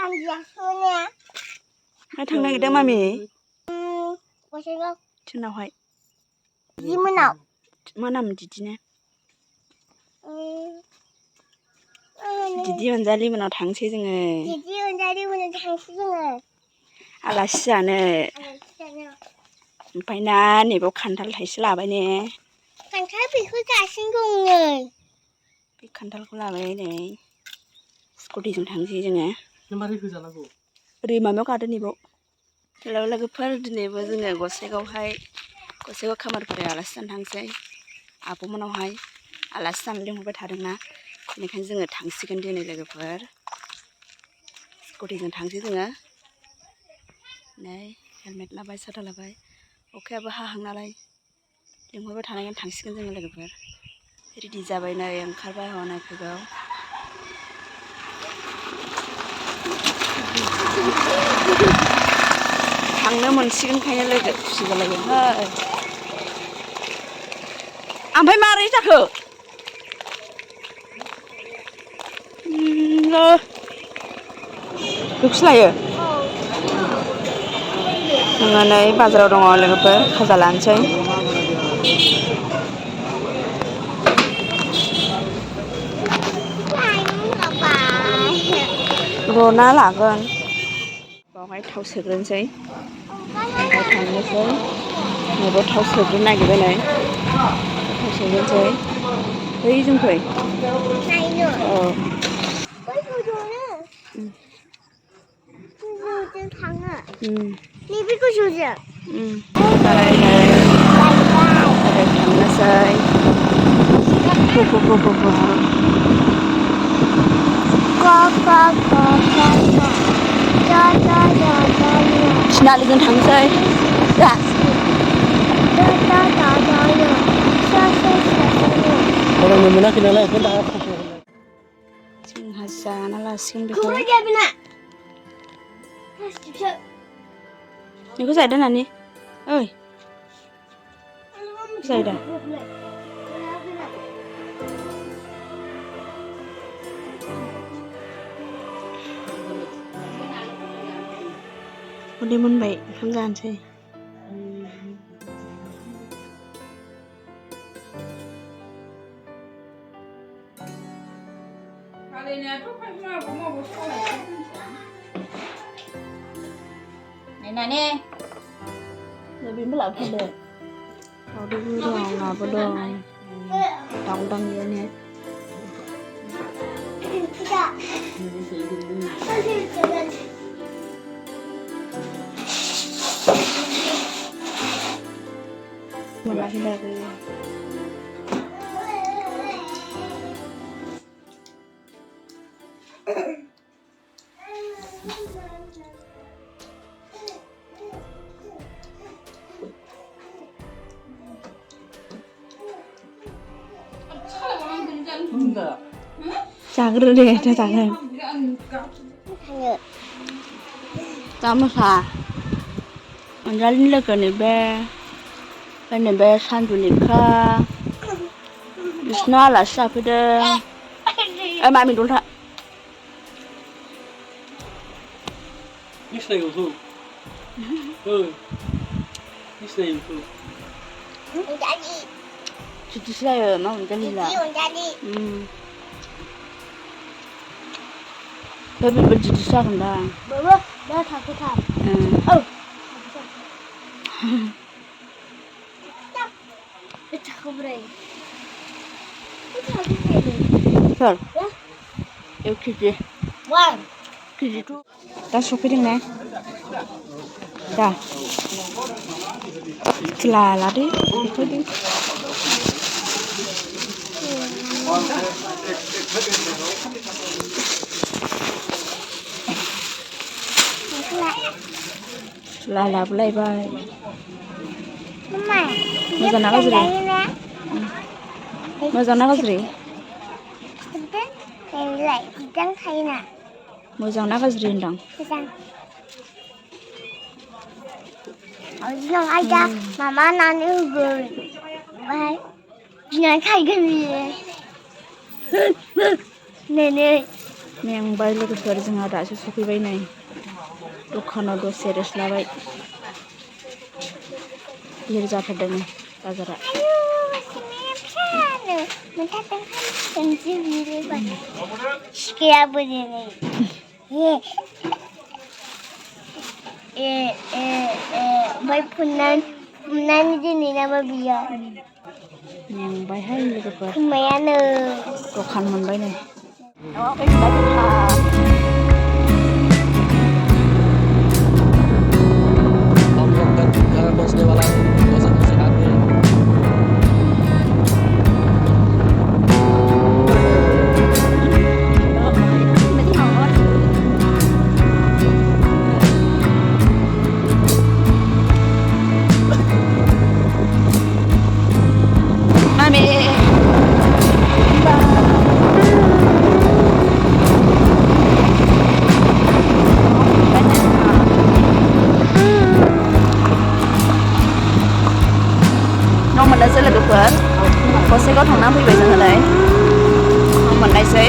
थांनो नागिरदों मामि गसाइगाव सोरनावहाय दिदिमोनाव मा नाम दिदिना दिदि अनजालि मोनाव थांसै जोङो दिदि अनजालि मोनाव थांसै जोङो आलासि जानो ओमफ्राय ना नैबाव खान्थाल थाइसे लाबाय ने खान्थाल बेखौ जासिनो दं नै बे खान्थालखौ लाबाय नै स्कुटिजों थांसै जोङो मारै होजानांगौ ओरै माबायाव गादों नैबाव हेलौ लोगोफोर दिनैबो जोङो गसाइगाव खामारफोराव आलासि जानो थांसै आब'मोनावहाय आलासि जानो लिंहरबाय थादोंना बेनिखायनो जोङो थांसिगोन दिनै लोगोफोर स्कुटिजों थांसै जोङो नै हेलमेट लाबाय साथा लाबाय अखायाबो हाहां नालाय लिंहरबाय थानायखायनो थांसिगोन जोङो लोगोफोर रेडि जाबाय नै ओंखारबाय हनै फैगौ थांनो मोनसिगोनखायनो लोगो खुसि जालायगोनहाय ओमफ्राय मारै जाखो बेखौसो लायो जोङो नै बाजाराव दङ लोगोफोर खाजा लानोसै रना लागोन बावहाय थाव सोग्रोनोसै ओमफ्राय थांनोसै नैबाव थाव सोग्रोनो नागिरबाय नै थाव सोग्रोनोसै बै जों फै औ गोजौजों थाङो नैबे ओमफ्राय गोजौजों ओरै थांनोसै थिनालिजों थांसै दा फरायनो मोनाखै नालाय ओंखायनो दा जोंहा जाना लासिगोन बेखौ बेखौ जाहैदों नानि ओइ जाहैदा उदै मोनबाय ओंखाम जानोसै नानि बेनोबो लाबोफादो दावदैबो दं नाबो दं दाउदां गैयाने मोनाखै दाबो जाग्रो दे दा जागोन दा मोसा अनजालिनि लोगो नैबे सानजुनिखा बिसिनाव आलासि जाफैदों मामि दलथा सिनायगौखौ सिनायगौखौ बिदिसो जायो मा अनजालिला बे बिदिसो जागोन दा दा थाखोथार थाखोब्रै सोर 1 केजि केजिथ' दा सफैदों ने दा लादो सफैदो लाबोलायबाय मोजां ना गाज्रि मोजां ना गाज्रि मोजां ना गाज्रि होनदां दिनावहाय दा मामा नानो होगोन ओमफ्राय दिनावहाय थायगोन बियो नै मेंबाय लोगोफोर जोंहा दासो सफैबाय नै दखानाव दसे रेस्ट लाबाय गिदिर जाथारदों बाजारा सिखायाबो दिनै ओमफ्राय फुननानै दिनै नामा बियो मेंबायहाय लोगोफोर खोमायानो दखान मोनबाय नै हम लोग घर पहुंचने वाला है बहुत से आदमी न' मोननोसै लोगोफोर गसाइगाव थांना फैबाय जोङो नै न' मोननायसै